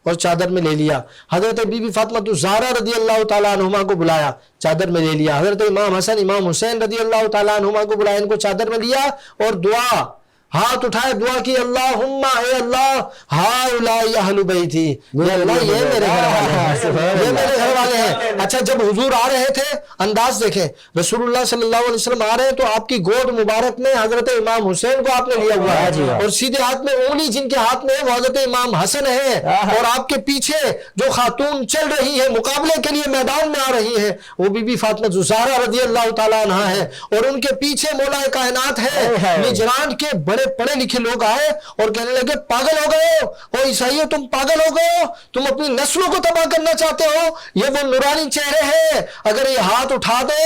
اور چادر میں لے لیا. حضرت بی بی فاطمہ الزہرا رضی اللہ تعالیٰ عنہما کو بلایا, چادر میں لے لیا. حضرت امام حسن امام حسین رضی اللہ تعالیٰ عنہما کو بلایا, ان کو چادر میں لیا اور دعا, ہاتھ اٹھائے دعا کی, اللہم اے اللہ ہؤلاء اہل بیتی, یا اللہ یہ میرے گھر والے ہیں, یہ میرے گھر والے ہیں. اچھا جب حضور آ رہے تھے, انداز دیکھیں, رسول اللہ صلی اللہ علیہ وسلم آ رہے ہیں تو آپ کی گود مبارک میں حضرت امام حسین کو آپ نے لیا ہوا ہے, اور سیدھے ہاتھ میں انگلی جن کے ہاتھ میں وہ حضرت امام حسن ہے, اور آپ کے پیچھے جو خاتون چل رہی ہے مقابلے کے لیے میدان میں آ رہی ہیں وہ بی بی فاطمہ الزہرا رضی اللہ تعالیٰ عنہا ہے, اور ان کے پیچھے مولا کائنات ہے. نجران کے بڑے پڑھے لکھے لوگ آئے اور کہنے لگے پاگل ہو گئے ہو، او عیسائیوں تم پاگل ہو گئے ہو، تم اپنی نسلوں کو تباہ کرنا چاہتے ہو، یہ وہ نورانی چہرے ہیں، اگر یہ ہاتھ اٹھا دے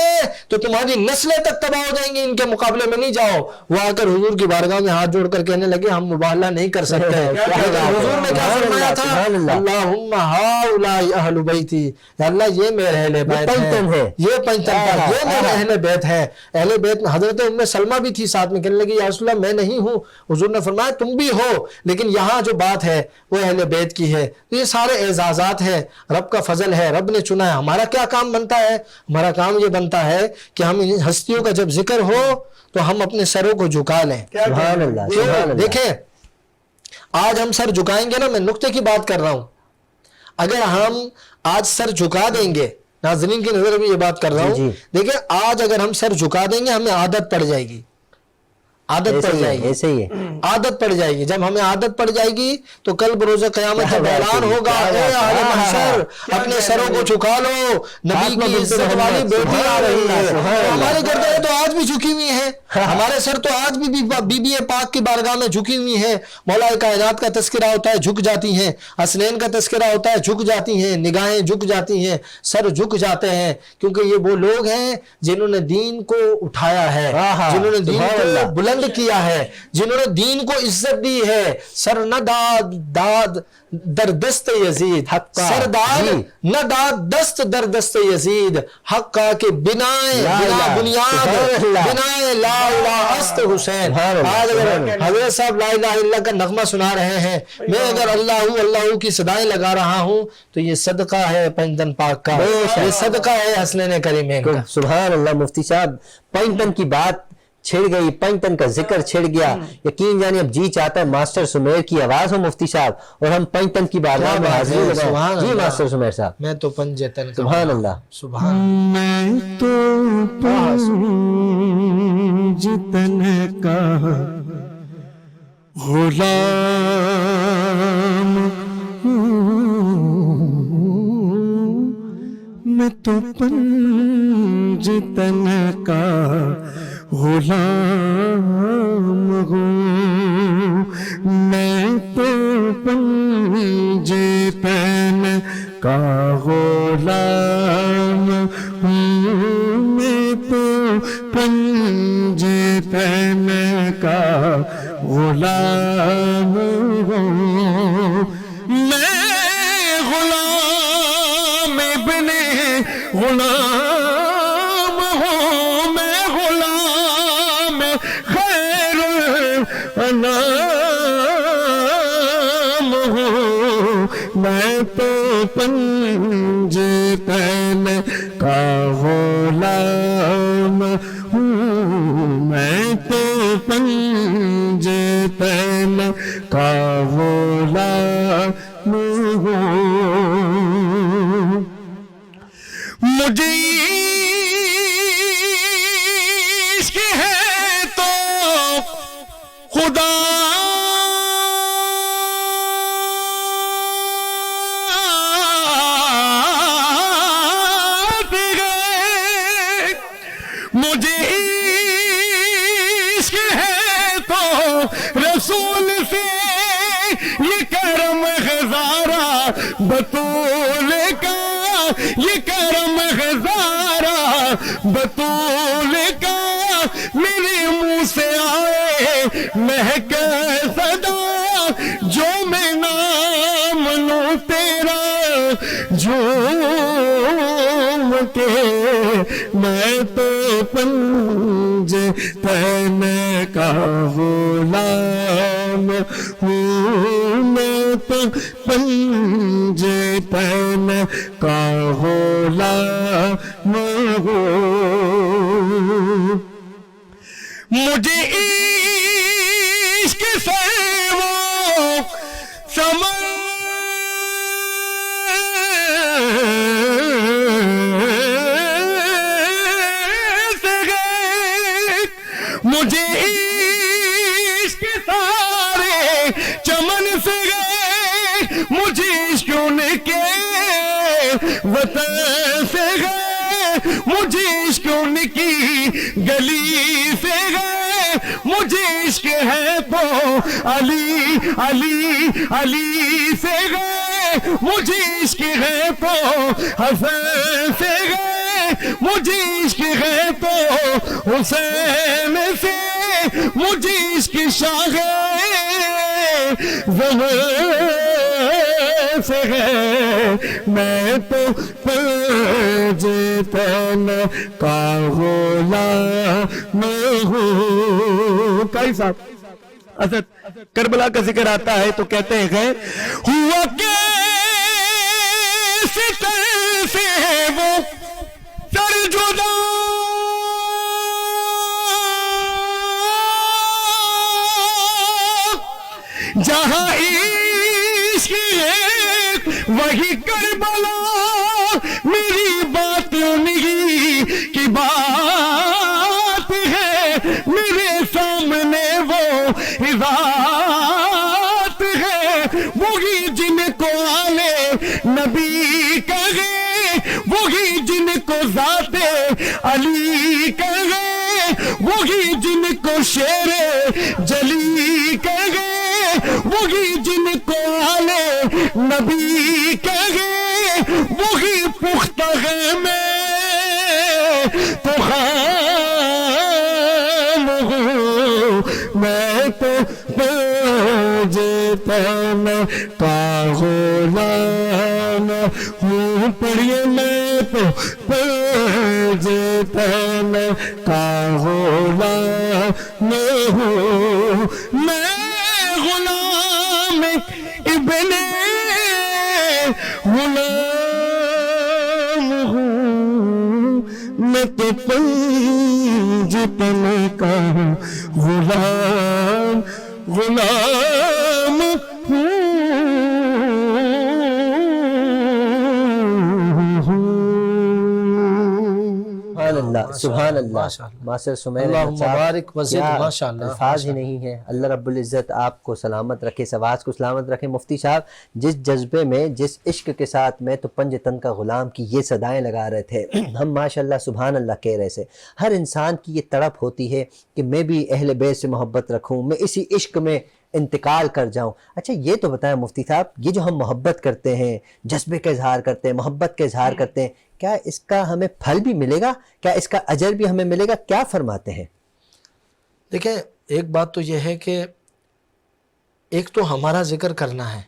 تو تمہاری نسلیں تک تباہ ہو جائیں گی، ان کے مقابلے میں نہیں جاؤ۔ وہ آ کر حضور کی بارگاہ میں ہاتھ جوڑ کر کہنے لگے ہم مباہلہ نہیں کر سکتے۔ حضور نے کیا فرمایا تھا؟ اللہم ہؤلاء اہل بیتی، اللہ یہ میرے اہل بیت ہیں، یہ پنجتن کا یہ میرے اہل بیت ہے۔ اہل بیت میں حضرت ام سلمہ بھی تھی ساتھ میں، کہنے لگی یا رسول اللہ میں نہیں ہوں۔ حضور نے فرمایا تم بھی ہو، لیکن یہاں جو بات ہے وہ اہل بیت کی ہے۔ یہ سارے اعزازات ہیں، رب کا فضل ہے، رب نے چنا ہے۔ ہمارا کیا کام بنتا ہے؟ ہمارا کام یہ بنتا ہے کہ ہم ان ہستیوں کا جب ذکر ہو تو ہم اپنے سروں کو جھکا لیں۔ سبحان اللہ، سبحان اللہ۔ دیکھیں آج ہم سر جھکائیں گے نا، میں نقطے کی بات کر رہا ہوں، اگر ہم آج سر جھکا دیں گے، ناظرین کی نظر بھی یہ بات کر رہا ہوں، دیکھیں آج اگر ہم سر جھکا دیں گے ہمیں عادت پڑ جائے گی، عادت پڑ جائے گی، ایسے ہی ہے، عادت پڑ جائے گی۔ جب ہمیں عادت پڑ جائے گی تو کل بروز قیامت جب اعلان ہوگا اے اہل محشر اپنے سروں کو جھکا لو، نبی کی عزت والی بیٹی آ رہی ہے۔ ہمارے گردنیں تو آج بھی جھکی ہوئی ہیں، ہمارے سر تو آج بھی بی بی پاک کی بارگاہ میں جھکی ہوئی ہیں۔ مولا کائنات کا تذکرہ ہوتا ہے جھک جاتی ہیں، حسنین کا تذکرہ ہوتا ہے جھک جاتی ہیں، نگاہیں جھک جاتی ہیں، سر جھک جاتے ہیں، کیونکہ یہ وہ لوگ ہیں جنہوں نے دین کو اٹھایا ہے، جنہوں نے دین کو بلند کیا ہے، جنہوں نے دین کو عزت دی ہے۔ سر نہ داد در دست یزید، سر داد نہ داد دست در دست یزید، حق کا کہ بنا بنیاد بنا لا الہ است حسین۔ آج اگر حضرت صاحب لا الہ الا اللہ کا نغمہ سنا رہے ہیں، میں اگر اللہ کی صدائیں لگا رہا ہوں تو یہ صدقہ ہے پنجتن پاک کا، یہ صدقہ ہے حسنین کریمین کا۔ سبحان اللہ۔ مفتی صاحب پنجتن کی بات چھڑ گئی، پنجتن کا ذکر چھڑ گیا، یقین جانے اب جی چاہتا ہے ماسٹر سمیر کی آواز ہو مفتی صاحب اور ہم پنجتن کی بارگاہ میں حاضری لگائیں۔ جی ماسٹر سمیر صاحب۔ میں تو پنجتن کا، سبحان اللہ، سبحان میں تو پنجتن کا غلام ہوں، میں تو پنجتن کا غلام ہوں، میں تو پنجتن کا غلام ہوں، میں تو پنجتن کا غلام ہوں، میں غلام ابن غلام ہوں، میں غلام خیر الانام ہوں، میں تو پنجتن کا غلام ہوں، میں تو پنجتن کا غلام ہوں۔ مجھے عشق ہے تو خدا سے گئے، مجھے عشق ہے تو رسول سے یہ کرم خزارہ بطول کا، یہ کرم خزارہ بطول کا، میرے منہ سے آئے مہک صدا، جو میں نام لوں تیرا جھوم کے، میں تو پنجتن کا غلام ہوں، میں تو پنجتن کا غلام ہوں۔ مجھے عشق سے وہ سمجھ مجھے عشق سارے چمن سے گئے، مجھے عشق ان کے وطن سے گئے، مجھے عشق ان کی گلی سے گئے، مجھے عشق ہے تو علی علی علی سے گئے، مجھے عشق ہے تو حسن سے گئے، مجھے عشق ہے تو حسین سے، مجھے عشق شاہ زہر سے ہے، میں تو تن کا غلام ہوں۔ کئی صاحب حضرت کربلا کا ذکر آتا ہے تو کہتے ہیں ہوا کہ ستر سے وہ سر جدا، جہاں عشق ایک وہی کربلا، میری بات انہی کی بات ہے، میرے سامنے وہ ذات ہے، وہی جن کو آلے نبی کہے، وہی جن کو ذات علی کہے، وہی جن کو شیر جلی کہے، وہی جن کو آلے نبی کہے، وہی پختہ ہے میں تو خام ہوں، میں تو تن کا غلام ہوں، پڑھیے میں تو تن کا غلام ہوں، میں غلام ابن غلام ہوں، میں تو پنج تن کا غلام غلام ہوں۔ سبحان اللہ ماسٹر سمیر اللہم بارک وزد، ماشاءاللہ الفاظ ہی نہیں ہے۔ اللہ رب العزت آپ کو سلامت رکھے، اس آواز کو سلامت رکھے۔ مفتی صاحب جس جذبے میں، جس عشق کے ساتھ میں تو پنج تن کا غلام کی یہ صدائیں لگا رہے تھے، ہم ماشاءاللہ سبحان اللہ کہہ رہے تھے۔ ہر انسان کی یہ تڑپ ہوتی ہے کہ میں بھی اہل بیت سے محبت رکھوں، میں اسی عشق میں انتقال کر جاؤں۔ اچھا یہ تو بتائیں مفتی صاحب، یہ جو ہم محبت کرتے ہیں، جذبے کا اظہار کرتے ہیں، محبت کا اظہار کرتے ہیں، کیا اس کا ہمیں پھل بھی ملے گا؟ کیا اس کا اجر بھی ہمیں ملے گا؟ کیا فرماتے ہیں؟ دیکھیں ایک بات تو یہ ہے کہ ایک تو ہمارا ذکر کرنا ہے،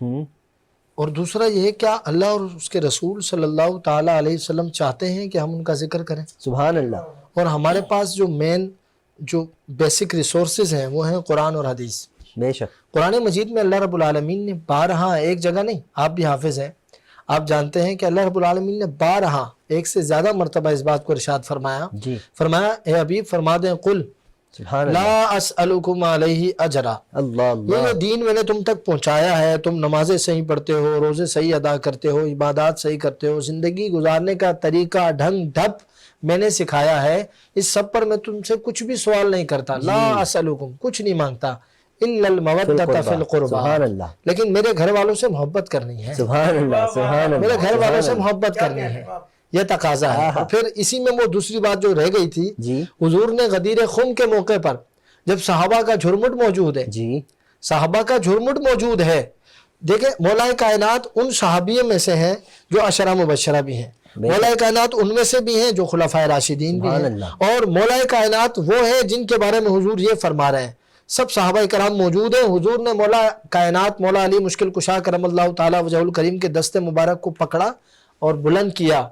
اور دوسرا یہ ہے کیا اللہ اور اس کے رسول صلی اللہ تعالیٰ علیہ وسلم چاہتے ہیں کہ ہم ان کا ذکر کریں؟ سبحان اللہ۔ اور ہمارے پاس جو مین جو بیسک ریسورسز ہیں وہ ہیں قرآن اور حدیث۔ بے شک قرآن مجید میں اللہ رب العالمین نے بارہا، ایک جگہ نہیں، آپ بھی حافظ ہیں، آپ جانتے ہیں کہ اللہ رب العالمین نے بارہا، ایک سے زیادہ مرتبہ اس بات کو ارشاد فرمایا، جی فرمایا اے حبیب فرما دیں قل سبحان اللہ، لا اسألکم علیہ اجرا، اللہ یہ اللہ، دین میں نے تم تک پہنچایا ہے، تم نمازیں صحیح پڑھتے ہو، روزے صحیح ادا کرتے ہو، عبادات صحیح کرتے ہو، زندگی گزارنے کا طریقہ ڈھنگ ڈھپ میں نے سکھایا ہے، اس سب پر میں تم سے کچھ بھی سوال نہیں کرتا، لا اسألکم کچھ نہیں مانگتا، الا المودۃ فی القربى، سبحان اللہ، لیکن میرے گھر والوں سے محبت کرنی ہے، سبحان اللہ، سبحان اللہ، میرے گھر والوں سے محبت کرنی ہے، یہ تقاضا ہے۔ اور پھر اسی میں وہ دوسری بات جو رہ گئی تھی، جی حضور نے غدیر خم کے موقع پر جب صحابہ کا جھرمٹ موجود ہے، جی صحابہ کا جھرمٹ موجود ہے، دیکھیں مولا کائنات ان صحابیوں میں سے ہیں جو عشرہ مبشرہ بھی ہیں، مولا کائنات ان میں سے بھی ہیں جو خلفائے راشدین بھی ہیں، اور مولا کائنات وہ ہیں جن کے بارے میں حضور یہ فرما رہے ہیں، سب صحابہ کرام موجود ہیں، حضور نے مولا کائنات مولا علی مشکل کشا کرم اللہ تعالیٰ وجہ الکریم کے دست مبارک کو پکڑا اور بلند کیا،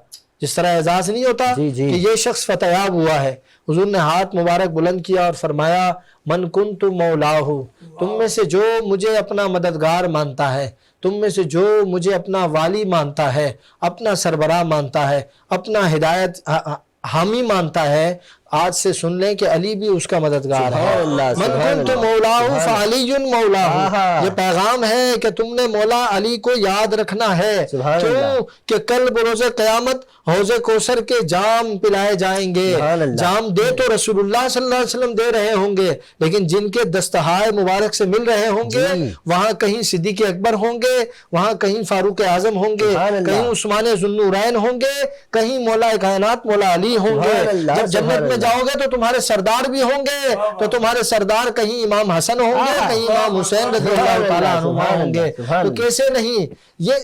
جس طرح اعزاز نہیں ہوتا کہ یہ شخص فتیاب ہوا ہے، حضور نے ہاتھ مبارک بلند کیا اور فرمایا من کنت مولاہ، تم میں سے جو مجھے اپنا مددگار مانتا ہے، تم میں سے جو مجھے اپنا والی مانتا ہے، اپنا سربراہ مانتا ہے، اپنا ہدایت حامی مانتا ہے، آج سے سن لیں کہ علی بھی اس کا مددگار ہے، من کنت مولاہ فعلی مولاہ، یہ پیغام ہے کہ تم نے مولا علی کو یاد رکھنا ہے، کیوں کہ کل بروز قیامت حوض کوثر کے جام پلائے جائیں گے، جام دے تو رسول اللہ صلی اللہ علیہ وسلم دے رہے ہوں گے، لیکن جن کے دستہائے مبارک سے مل رہے ہوں گے وہاں کہیں صدیق اکبر ہوں گے، وہاں کہیں فاروق اعظم ہوں گے، کہیں عثمان ذوالنورین ہوں گے، کہیں مولا کائنات مولا علی ہوں گے، جب جنت میں جاؤ گے تو تمہارے سردار بھی ہوں گے، تو تمہارے سردار کہیں امام حسن ہوں گے، کہیں امام حسین رضی اللہ تعالیٰ عنہما ہوں گے، تو کیسے نہیں۔ یہ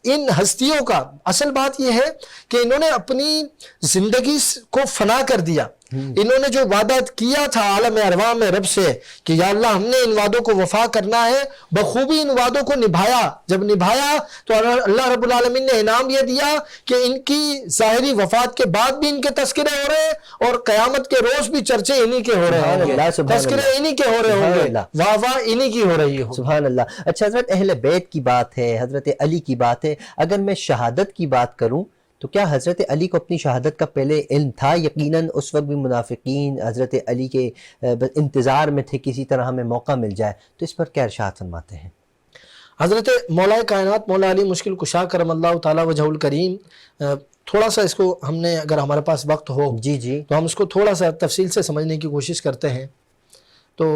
ان ہستیوں کا اصل بات یہ ہے کہ انہوں نے اپنی زندگی کو فنا کر دیا، انہوں نے جو وعدہ کیا تھا عالم ارواح میں رب سے کہ یا اللہ ہم نے ان وعدوں کو وفا کرنا ہے، بخوبی ان وعدوں کو نبھایا۔ جب نبھایا تو اللہ رب العالمین نے انعام یہ دیا کہ ان کی ظاہری وفات کے بعد بھی ان کے تذکرے ہو رہے ہیں، اور قیامت کے روز بھی چرچے انہی کے ہو رہے ہوں گے، تذکرے انہی کے ہو رہے ہوں گے، واہ واہ انہی کی ہو رہی ہو۔ سبحان اللہ۔ اچھا حضرت، اہل بیت کی بات ہے، حضرت علی کی بات ہے، اگر میں شہادت کی بات کروں تو کیا حضرت علی کو اپنی شہادت کا پہلے علم تھا؟ یقیناً اس وقت بھی منافقین حضرت علی کے انتظار میں تھے کسی طرح ہمیں موقع مل جائے، تو اس پر کیا ارشاد فرماتے ہیں؟ حضرت مولا کائنات مولا علی مشکل کشا کرم اللہ تعالیٰ وجہ الکریم، تھوڑا سا اس کو ہم نے، اگر ہمارے پاس وقت ہو جی تو ہم اس کو تھوڑا سا تفصیل سے سمجھنے کی کوشش کرتے ہیں۔ تو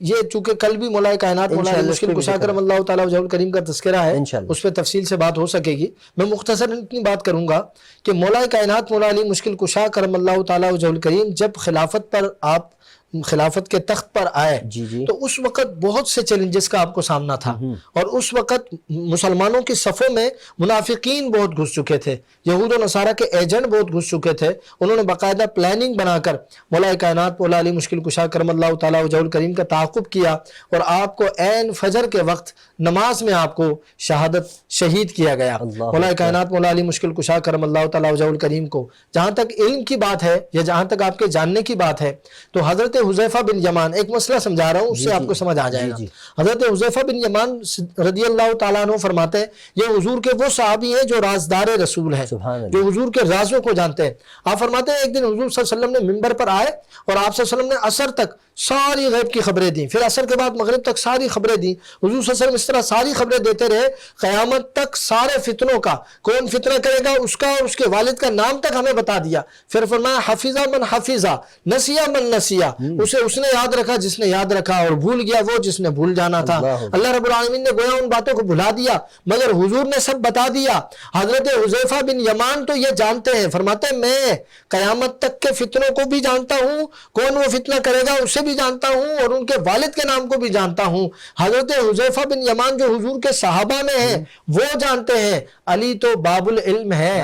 یہ چونکہ کل بھی مولا کائنات مولا علی مشکل کشا کرم اللہ تعالیٰ وجہ الکریم کا تذکرہ ہے، اس پہ تفصیل سے بات ہو سکے گی۔ میں مختصر اتنی بات کروں گا کہ مولا کائنات مولا علی مشکل کشا کرم اللہ تعالیٰ وجہ الکریم جب خلافت پر آپ خلافت کے تخت پر آئے تو اس وقت بہت سے چیلنجز کا آپ کو سامنا تھا، اور اس وقت مسلمانوں کی صفوں میں منافقین بہت گھس چکے تھے، یہود و نصارہ کے ایجنٹ بہت گھس چکے تھے۔ انہوں نے باقاعدہ پلاننگ بنا کر مولا کائنات مولا علی مشکل کشا کرم اللہ تعالیٰ وجہ الکریم کا تعاقب کیا، اور آپ کو عین فجر کے وقت نماز میں آپ کو شہید کیا گیا۔ مولا کائنات مولا علی مشکل کشا کرم اللہ تعالیٰ وجہ الکریم کو جہاں تک علم کی بات ہے یا جہاں تک آپ کے جاننے کی بات ہے، تو حضرت حذیفہ بن یمان، ایک مسئلہ سمجھا رہا ہوں اس سے آپ کو سمجھ آ جائے گا۔ حضرت حذیفہ بن یمان رضی اللہ تعالیٰ عنہ فرماتے ہیں، یہ حضور کے وہ صحابی ہیں جو رازدار رسول ہیں، جو حضور کے رازوں کو جانتے ہیں۔ آپ فرماتے ہیں ایک دن حضور صلی اللہ علیہ وسلم نے منبر پر آئے اور آپ صلی اللہ علیہ وسلم نے عصر تک ساری غیب کی خبریں دیں، پھر عصر کے بعد مغرب تک ساری خبریں دیں۔ حضور صلی اللہ علیہ وسلم اس طرح ساری خبریں دیتے رہے، قیامت تک سارے فتنوں کا، کون فتنہ کرے گا اس کا اور اس کے والد کا نام تک ہمیں بتا دیا۔ پھر فرمایا حفظہ من حفظہ، نسیہ من نسیہ، اس نے یاد رکھا جس نے یاد رکھا، اور بھول گیا وہ جس نے بھول جانا تھا۔ اللہ رب العالمین نے گویا ان باتوں کو بھلا دیا، مگر حضور نے سب بتا دیا۔ حضرت حذیفہ بن یمان تو یہ جانتے ہیں، فرماتے ہیں میں قیامت تک کے فتنوں کو بھی جانتا ہوں، کون وہ فتنہ کرے گا اسے بھی جانتا ہوں، اور ان کے والد کے نام کو بھی جانتا ہوں۔ حضرت حذیفہ بن یمان جو حضور کے صحابہ میں ہیں وہ جانتے ہیں علی تو باب العلم ہے،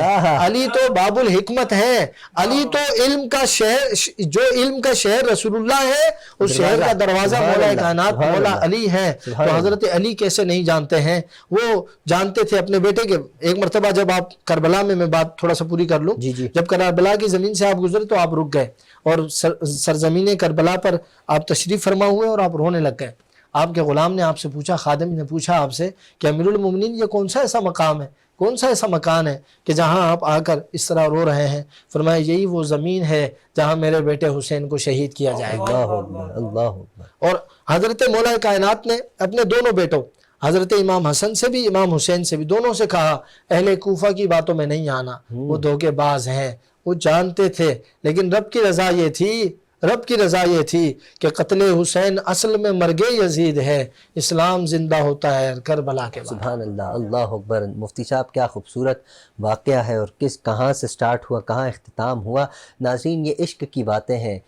علی تو باب الحکمت ہے، علی تو علم کا شہر، جو علم کا شہر رسول اللہ ہے اس شہر کا دروازہ مولا کائنات مولا علی ہے۔ تو حضرت علی کیسے نہیں جانتے ہیں؟ وہ جانتے تھے اپنے بیٹے کے۔ ایک مرتبہ جب آپ کربلا میں بات تھوڑا سا پوری کر لوں، جب کربلا کی زمین سے آپ گزرے تو آپ رک گئے، اور سرزمین کربلا پر آپ تشریف فرما ہوئے اور آپ رونے لگ گئے۔ آپ کے غلام نے آپ سے پوچھا، خادم نے پوچھا آپ سے کہ امیر المومنین یہ کون سا ایسا مقام ہے، کون سا ایسا مکان ہے کہ جہاں آپ آ کر اس طرح رو رہے ہیں؟ فرمایا یہی وہ زمین ہے جہاں میرے بیٹے حسین کو شہید کیا جائے گا۔ اور حضرت مولا کائنات نے اپنے دونوں بیٹوں حضرت امام حسن سے بھی امام حسین سے بھی دونوں سے کہا اہل کوفہ کی باتوں میں نہیں آنا، وہ دھوکے باز ہیں، وہ جانتے تھے، لیکن رب کی رضا یہ تھی کہ قتل حسین اصل میں مرگ یزید ہے، اسلام زندہ ہوتا ہے کربلا کے بعد۔ سبحان اللہ، اللہ اکبر۔ مفتی صاحب کیا خوبصورت واقعہ ہے، اور کہاں سے سٹارٹ ہوا، کہاں اختتام ہوا۔ ناظرین یہ عشق کی باتیں ہیں،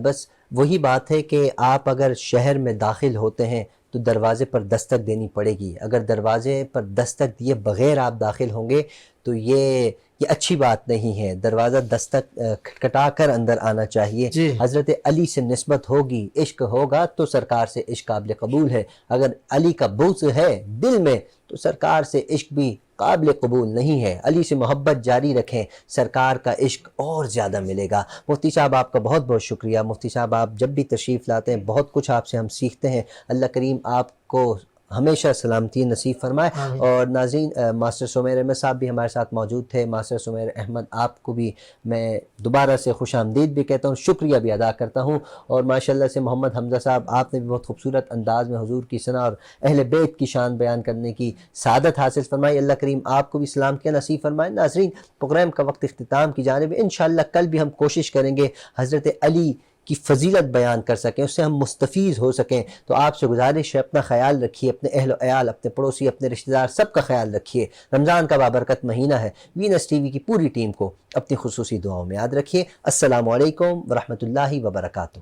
بس وہی بات ہے کہ آپ اگر شہر میں داخل ہوتے ہیں تو دروازے پر دستک دینی پڑے گی۔ اگر دروازے پر دستک دیے بغیر آپ داخل ہوں گے تو یہ اچھی بات نہیں ہے۔ دروازہ دستک کھٹکھٹا کر اندر آنا چاہیے۔ حضرت علی سے نسبت ہوگی، عشق ہوگا تو سرکار سے عشق قابل قبول ہے۔ اگر علی کا بغض ہے دل میں تو سرکار سے عشق بھی قابل قبول نہیں ہے۔ علی سے محبت جاری رکھیں، سرکار کا عشق اور زیادہ ملے گا۔ مفتی صاحب آپ کا بہت بہت شکریہ۔ مفتی صاحب آپ جب بھی تشریف لاتے ہیں بہت کچھ آپ سے ہم سیکھتے ہیں۔ اللہ کریم آپ کو ہمیشہ سلامتی نصیب فرمائے۔ اور ناظرین ماسٹر سمیر احمد صاحب بھی ہمارے ساتھ موجود تھے۔ ماسٹر سمیر احمد آپ کو بھی میں دوبارہ سے خوش آمدید بھی کہتا ہوں، شکریہ بھی ادا کرتا ہوں۔ اور ماشاءاللہ سے محمد حمزہ صاحب آپ نے بھی بہت خوبصورت انداز میں حضور کی ثنا اور اہل بیت کی شان بیان کرنے کی سعادت حاصل فرمائی۔ اللہ کریم آپ کو بھی سلام کیا نصیب فرمائے۔ ناظرین پروگرام کا وقت اختتام کی جانب ہے، انشاءاللہ کل بھی ہم کوشش کریں گے حضرت علی کی فضیلت بیان کر سکیں، اس سے ہم مستفیض ہو سکیں، تو آپ سے گزارش ہے اپنا خیال رکھیے، اپنے اہل و عیال، اپنے پڑوسی، اپنے رشتہ دار سب کا خیال رکھیے۔ رمضان کا بابرکت مہینہ ہے، وینس ٹی وی کی پوری ٹیم کو اپنی خصوصی دعاؤں میں یاد رکھیے۔ السلام علیکم ورحمۃ اللہ وبرکاتہ۔